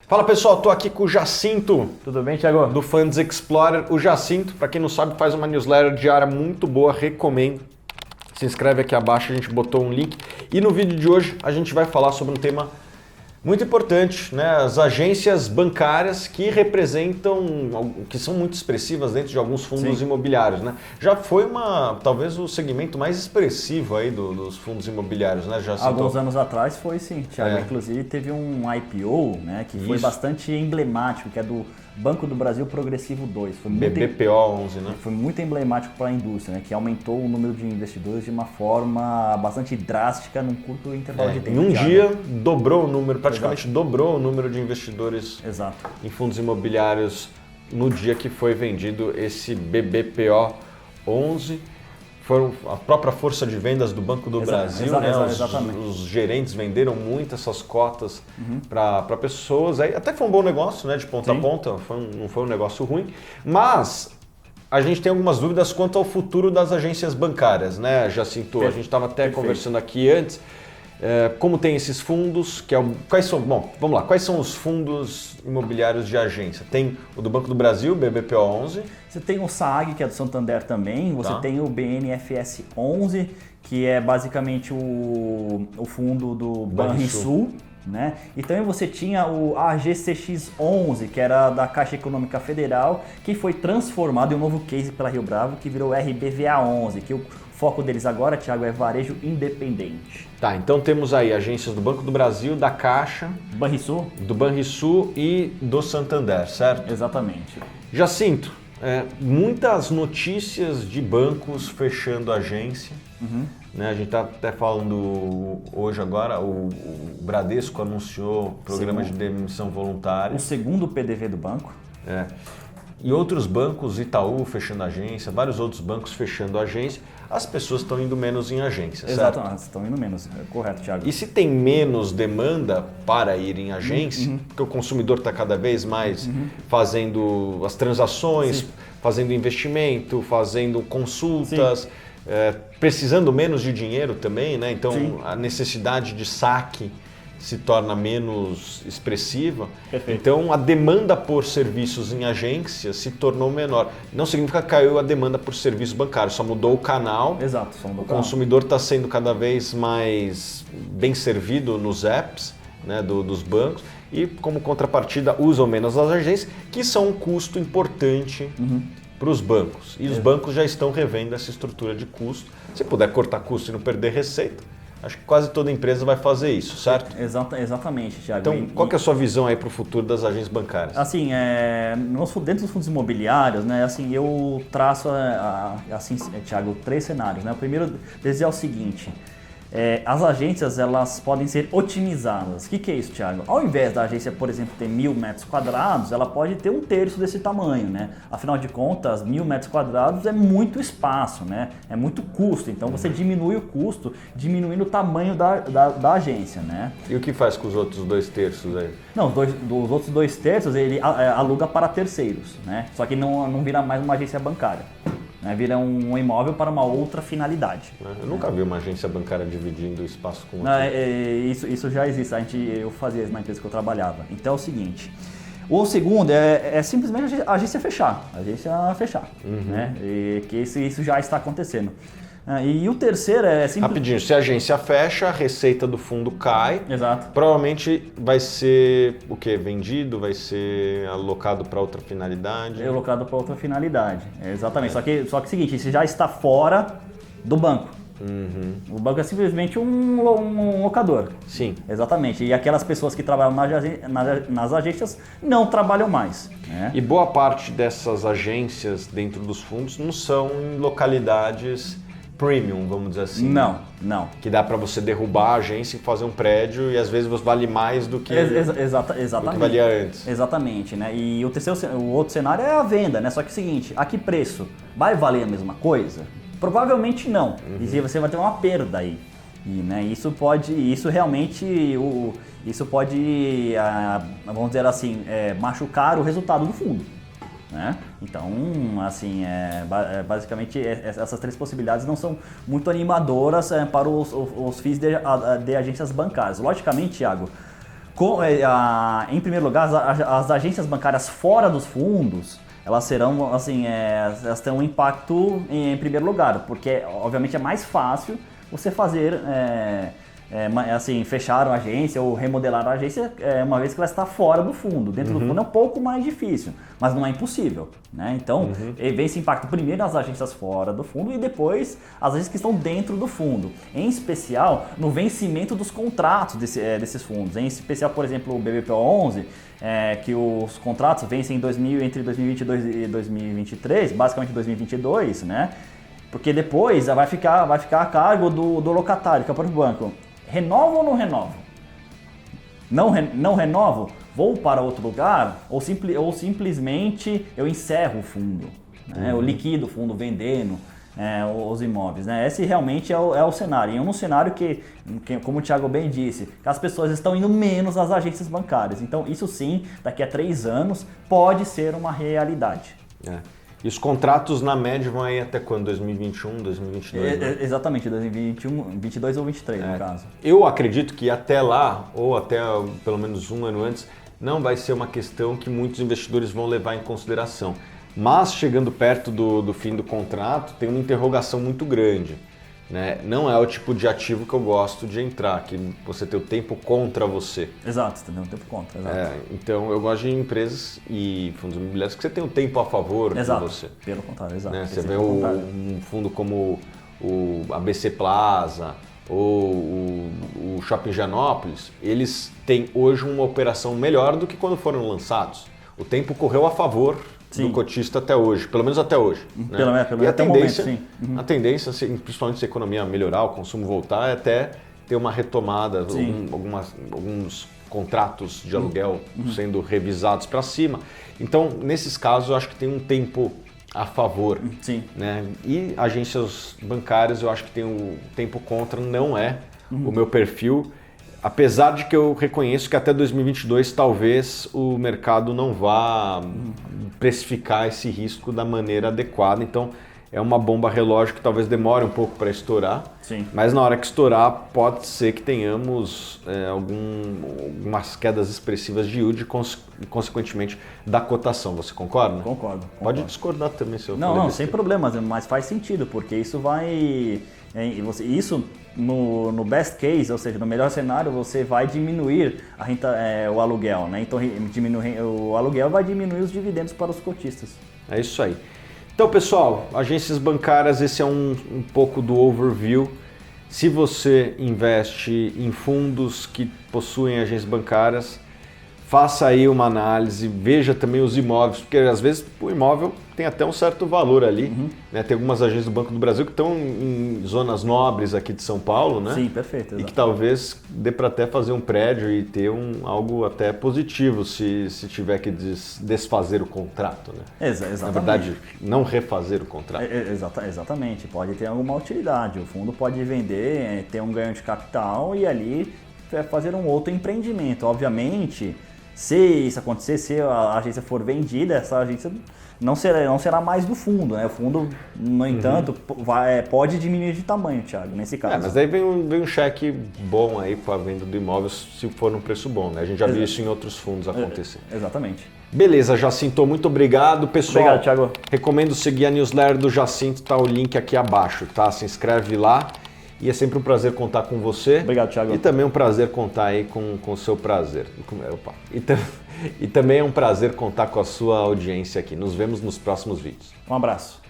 Fala pessoal, tô aqui com o Jacinto. Tudo bem, Thiago? Do Funds Explorer. O Jacinto, para quem não sabe, faz uma newsletter diária muito boa, recomendo. Se inscreve aqui abaixo, a gente botou um link. E no vídeo de hoje a gente vai falar sobre um tema muito importante, né? As agências bancárias que representam, que são muito expressivas dentro de alguns fundos imobiliários, né? Já foi talvez o segmento mais expressivo aí dos fundos imobiliários, né? Alguns anos atrás foi sim, Thiago. Inclusive teve um IPO, né, que foi bastante emblemático, que é do Banco do Brasil Progressivo 2. Foi BBPO 11, né? Foi muito emblemático para a indústria, né, que aumentou o número de investidores de uma forma bastante drástica num curto intervalo de tempo. Em um dia dobrou o número, praticamente dobrou o número de investidores em fundos imobiliários no dia que foi vendido esse BBPO 11. Foram a própria força de vendas do Banco do Brasil, né? Os gerentes venderam muito essas cotas para pessoas. Aí até foi um bom negócio, né? De ponta a ponta, não foi um negócio ruim. Mas a gente tem algumas dúvidas quanto ao futuro das agências bancárias, né, Jacinto? A gente estava até conversando aqui antes. Como tem esses fundos, quais são? Bom, vamos lá. Quais são os fundos imobiliários de agência? Tem o do Banco do Brasil, BBPO 11. Você tem o SAAG, que é do Santander também. Você tem o BNFS 11, que é basicamente o fundo do Banrisul, né? E também você tinha o AGCX 11, que era da Caixa Econômica Federal, que foi transformado em um novo case pela Rio Bravo, que virou RBVA 11, que o foco deles agora, Thiago, é varejo independente. Tá, então temos aí agências do Banco do Brasil, da Caixa, do Banrisul e do Santander, certo? Exatamente. Jacinto, muitas notícias de bancos fechando agência. Né? A gente está até falando hoje agora, o Bradesco anunciou programa de demissão voluntária. O segundo PDV do banco. E outros bancos, Itaú fechando agência, vários outros bancos fechando agência, as pessoas estão indo menos em agência, certo? Exato, estão indo menos, correto, Thiago. E se tem menos demanda para ir em agência, porque o consumidor está cada vez mais fazendo as transações, fazendo investimento, fazendo consultas, precisando menos de dinheiro também, né? Então a necessidade de saque se torna menos expressiva. Então a demanda por serviços em agência se tornou menor. Não significa que caiu a demanda por serviços bancários, só mudou o canal. Exato, só mudou o consumidor está sendo cada vez mais bem servido nos apps, né, dos bancos, e como contrapartida usam menos as agências, que são um custo importante para os bancos. E os bancos já estão revendo essa estrutura de custo. Se puder cortar custo e não perder receita, acho que quase toda empresa vai fazer isso, certo? Exatamente, Thiago. Então, qual que é a sua visão aí para o futuro das agências bancárias? Assim, dentro dos fundos imobiliários, né, assim, eu traço, assim, Thiago, 3 cenários. Né? O primeiro deles é o seguinte: as agências, elas podem ser otimizadas. O que é isso, Thiago? Ao invés da agência, por exemplo, ter 1.000 metros quadrados, ela pode ter 1/3 desse tamanho, né? Afinal de contas, 1.000 metros quadrados é muito espaço, né? É muito custo. Então você diminui o custo, diminuindo o tamanho da agência, né? E o que faz com os outros 2/3 aí? Não, os outros 2/3 ele aluga para terceiros, né? Só que não vira mais uma agência bancária. Vira um imóvel para uma outra finalidade. Eu nunca vi uma agência bancária dividindo o espaço com outra. Isso já existe, eu fazia isso na empresa que eu trabalhava. Então é o seguinte: o segundo é simplesmente a agência fechar. Né? E que isso já está acontecendo. E o terceiro é simplesmente... Rapidinho, se a agência fecha, a receita do fundo cai. Exato. Provavelmente vai ser o quê? Vendido? Vai ser alocado para outra finalidade? Alocado para outra finalidade, exatamente. Só que é o seguinte, isso já está fora do banco. O banco é simplesmente um locador. Sim. Exatamente. E aquelas pessoas que trabalham nas agências não trabalham mais. Né? E boa parte dessas agências dentro dos fundos não são em localidades premium, vamos dizer assim. Não. Que dá para você derrubar a agência e fazer um prédio e às vezes vale mais do que, exatamente. do que valia antes. Exatamente, né? E o outro cenário é a venda, né? Só que é o seguinte, a que preço? Vai valer a mesma coisa? Provavelmente não. E você vai ter uma perda aí. E, né, isso pode, vamos dizer assim, machucar o resultado do fundo. Né? Então, assim, basicamente essas 3 possibilidades não são muito animadoras para os FIIs de agências bancárias. Logicamente, Thiago, Em primeiro lugar, as agências bancárias fora dos fundos, elas serão, assim, elas têm um impacto em primeiro lugar, porque obviamente é mais fácil você fazer, assim, fechar uma agência ou remodelar a agência, uma vez que ela está fora do fundo. Dentro do fundo é um pouco mais difícil, mas não é impossível, né? Então, vem esse impacto primeiro nas agências fora do fundo e depois as agências que estão dentro do fundo. Em especial, no vencimento dos contratos desses fundos. Em especial, por exemplo, o BBPO11, que os contratos vencem entre 2022 e 2023, basicamente 2022, né? Porque depois vai ficar a cargo do locatário, que é o próprio banco. Renovo ou não renovo? Não renovo? Vou para outro lugar? Ou simplesmente eu encerro o fundo? Né? Eu liquido o fundo vendendo os imóveis. Né? Esse realmente é o cenário. E um cenário que, como o Thiago bem disse, que as pessoas estão indo menos às agências bancárias. Então isso sim, daqui a 3 anos, pode ser uma realidade. E os contratos, na média, vão aí até quando? 2021, 2022? Né? Exatamente, 2021, 2022 ou 2023, no caso. Eu acredito que até lá, ou até pelo menos um ano antes, não vai ser uma questão que muitos investidores vão levar em consideração. Mas, chegando perto do fim do contrato, tem uma interrogação muito grande. Né? Não é o tipo de ativo que eu gosto de entrar, que você tem o tempo contra você. Exato, você tem o tempo contra. Exato. Então eu gosto de empresas e fundos imobiliários que você tem o tempo a favor de você. Pelo contrário, exato. Né? Você vê um fundo como o ABC Plaza ou o Shopping Higienópolis, eles têm hoje uma operação melhor do que quando foram lançados. O tempo correu a favor do cotista até hoje, pelo menos até hoje. Né? Pelo menos até o momento, sim. A tendência, principalmente se a economia melhorar, o consumo voltar, é até ter uma retomada, alguns contratos de aluguel sendo revisados para cima. Então, nesses casos, eu acho que tem um tempo a favor. Sim. Né? E agências bancárias, eu acho que tem o tempo contra, não é o meu perfil. Apesar de que eu reconheço que até 2022 talvez o mercado não vá precificar esse risco da maneira adequada. Então é uma bomba relógio que talvez demore um pouco para estourar. Sim. Mas na hora que estourar pode ser que tenhamos algumas quedas expressivas de yield e consequentemente da cotação. Você concorda? Concordo. Pode discordar também se eu Não, sem problemas, mas faz sentido, porque isso vai... Isso no best case, ou seja, no melhor cenário, você vai diminuir a renta, o aluguel, né? Então o aluguel vai diminuir os dividendos para os cotistas. É isso aí. Então, pessoal, agências bancárias, esse é um pouco do overview. Se você investe em fundos que possuem agências bancárias, faça aí uma análise, veja também os imóveis, porque às vezes o imóvel tem até um certo valor ali. Né? Tem algumas agências do Banco do Brasil que estão em zonas nobres aqui de São Paulo, né? Sim, perfeito. Exatamente. E que talvez dê para até fazer um prédio e ter algo até positivo se tiver que desfazer o contrato. Né? Exatamente. Na verdade, não refazer o contrato. Exatamente, pode ter alguma utilidade. O fundo pode vender, ter um ganho de capital e ali fazer um outro empreendimento. Obviamente, se isso acontecer, se a agência for vendida, essa agência não será mais do fundo, né? O fundo, no entanto, pode diminuir de tamanho, Thiago, nesse caso. Mas aí vem um cheque bom aí para a venda do imóvel se for num preço bom, né? A gente já viu isso em outros fundos acontecer. Exatamente. Beleza, Jacinto, muito obrigado, pessoal. Obrigado, Thiago. Recomendo seguir a newsletter do Jacinto, tá o link aqui abaixo, tá? Se inscreve lá. E é sempre um prazer contar com você. Obrigado, Thiago. E também um prazer contar aí com o seu prazer. E também é um prazer contar com a sua audiência aqui. Nos vemos nos próximos vídeos. Um abraço.